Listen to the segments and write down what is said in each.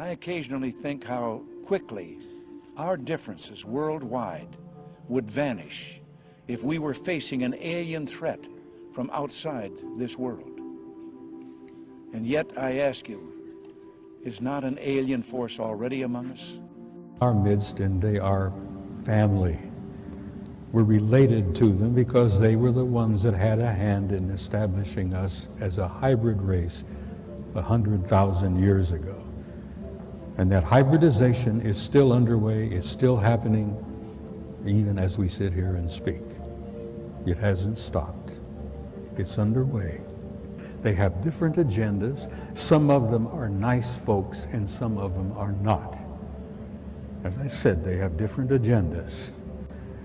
I occasionally think how quickly our differences worldwide would vanish if we were facing an alien threat from outside this world. And yet I ask you, is not an alien force already among us? Our midst, and they are family. We're related to them because they were the ones that had a hand in establishing us as a hybrid race 100,000 years ago. And that hybridization is still underway, it's still happening, even as we sit here and speak. It hasn't stopped. It's underway. They have different agendas. Some of them are nice folks and some of them are not. As I said, they have different agendas,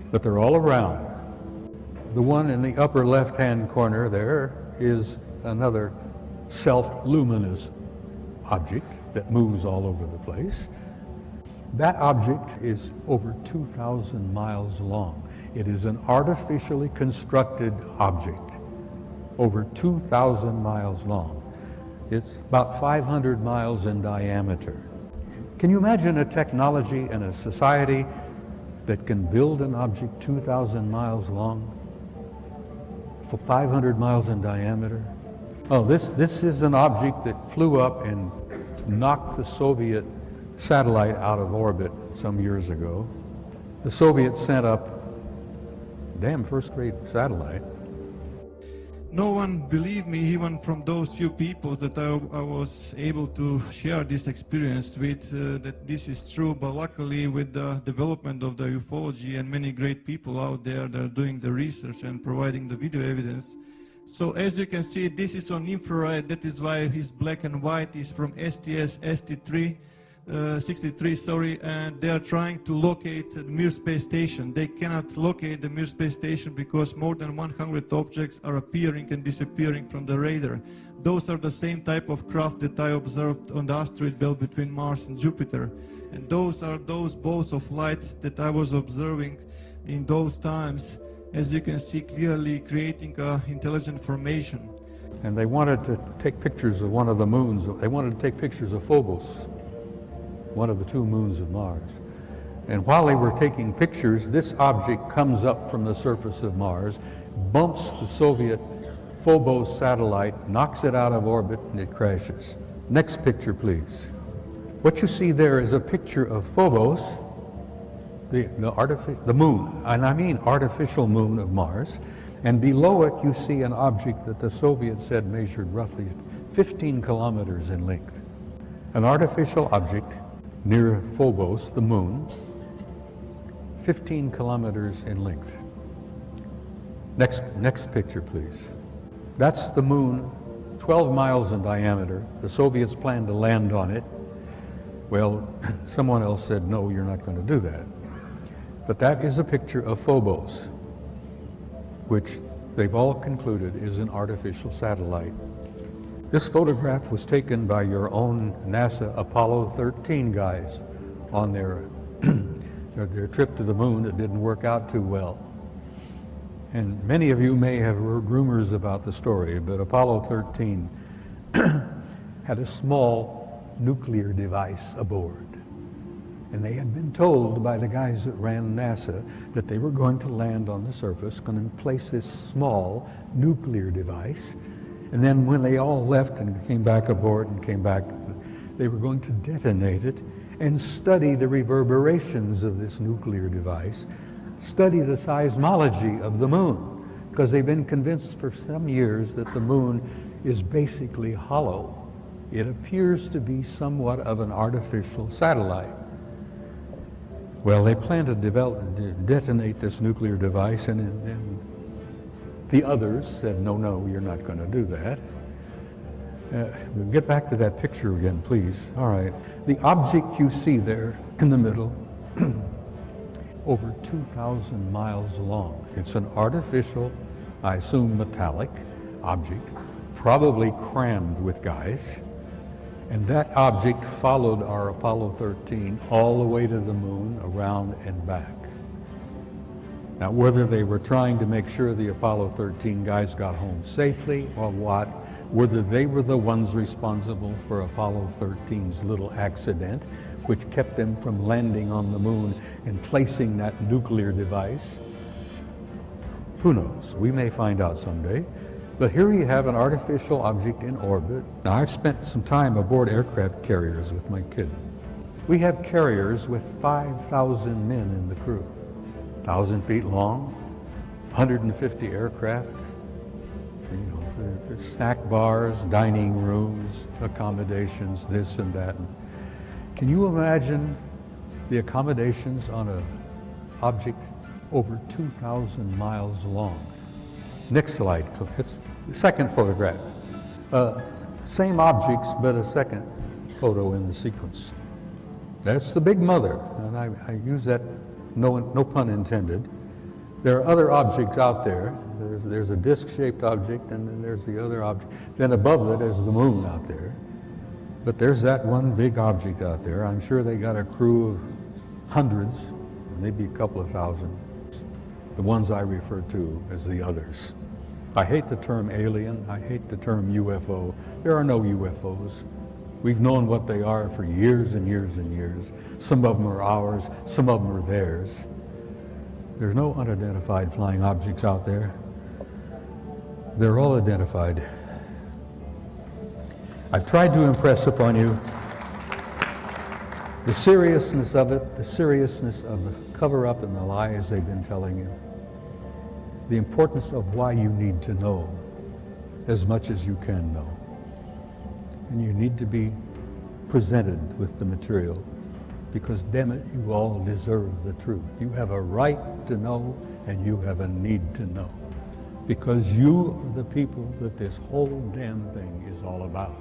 but they're all around. The one in the upper left-hand corner there is another self-luminous object that moves all over the place. That object is over 2,000 miles long. It is an artificially constructed object, over 2,000 miles long. It's about 500 miles in diameter. Can you imagine a technology and a society that can build an object 2,000 miles long, for 500 miles in diameter? Oh, this is an object that flew up and knocked the Soviet satellite out of orbit some years ago. The Soviets sent up a damn first-rate satellite. No one believed me, even from those few people that I was able to share this experience with, that this is true. But luckily, with the development of the ufology and many great people out there that are doing the research and providing the video evidence. So as you can see, this is on infrared. That is why his black and white is from STS-63. 63, sorry, and they are trying to locate the Mir space station. They cannot locate the Mir space station because more than 100 objects are appearing and disappearing from the radar. Those are the same type of craft that I observed on the asteroid belt between Mars and Jupiter. And those are those balls of light that I was observing in those times, as you can see clearly, creating intelligent formation. And they wanted to take pictures of one of the moons. They wanted to take pictures of Phobos, one of the two moons of Mars. And while they were taking pictures, this object comes up from the surface of Mars, bumps the Soviet Phobos satellite, knocks it out of orbit, and it crashes. Next picture, please. What you see there is a picture of Phobos, the moon, and I mean artificial moon of Mars, and below it you see an object that the Soviets said measured roughly 15 kilometers in length. An artificial object near Phobos, the moon, 15 kilometers in length. Next picture, please. That's the moon, 12 miles in diameter. The Soviets planned to land on it. Well, someone else said, no, you're not going to do that. But that is a picture of Phobos, which they've all concluded is an artificial satellite. This photograph was taken by your own NASA Apollo 13 guys on their trip to the moon that didn't work out too well. And many of you may have heard rumors about the story, but Apollo 13 had a small nuclear device aboard. And they had been told by the guys that ran NASA that they were going to land on the surface, going to place this small nuclear device. And then when they all left and came back aboard and came back, they were going to detonate it and study the reverberations of this nuclear device, study the seismology of the moon, because they've been convinced for some years that the moon is basically hollow. It appears to be somewhat of an artificial satellite. Well, they plan to detonate this nuclear device, and the others said, no, you're not going to do that. We'll get back to that picture again, please. All right. The object you see there in the middle, over 2,000 miles long. It's an artificial, I assume metallic object, probably crammed with guys. And that object followed our Apollo 13 all the way to the moon, around and back. Now, whether they were trying to make sure the Apollo 13 guys got home safely or what, whether they were the ones responsible for Apollo 13's little accident, which kept them from landing on the moon and placing that nuclear device. Who knows? We may find out someday. But here you have an artificial object in orbit. Now, I've spent some time aboard aircraft carriers with my kid. We have carriers with 5,000 men in the crew, 1,000 feet long, 150 aircraft. You know, there's snack bars, dining rooms, accommodations, this and that. Can you imagine the accommodations on an object over 2,000 miles long? Next slide, it's the second photograph. Same objects, but a second photo in the sequence. That's the Big Mother, and I use that, no pun intended. There are other objects out there. There's a disc-shaped object, and then there's the other object. Then above it is the moon out there. But there's that one big object out there. I'm sure they got a crew of hundreds, maybe a couple of thousand. The ones I refer to as the others. I hate the term alien. I hate the term UFO. There are no UFOs. We've known what they are for years and years and years. Some of them are ours, some of them are theirs. There's no unidentified flying objects out there. They're all identified. I've tried to impress upon you the seriousness of it, the seriousness of the cover-up and the lies they've been telling you, the importance of why you need to know as much as you can know. And you need to be presented with the material because, damn it, you all deserve the truth. You have a right to know and you have a need to know because you are the people that this whole damn thing is all about.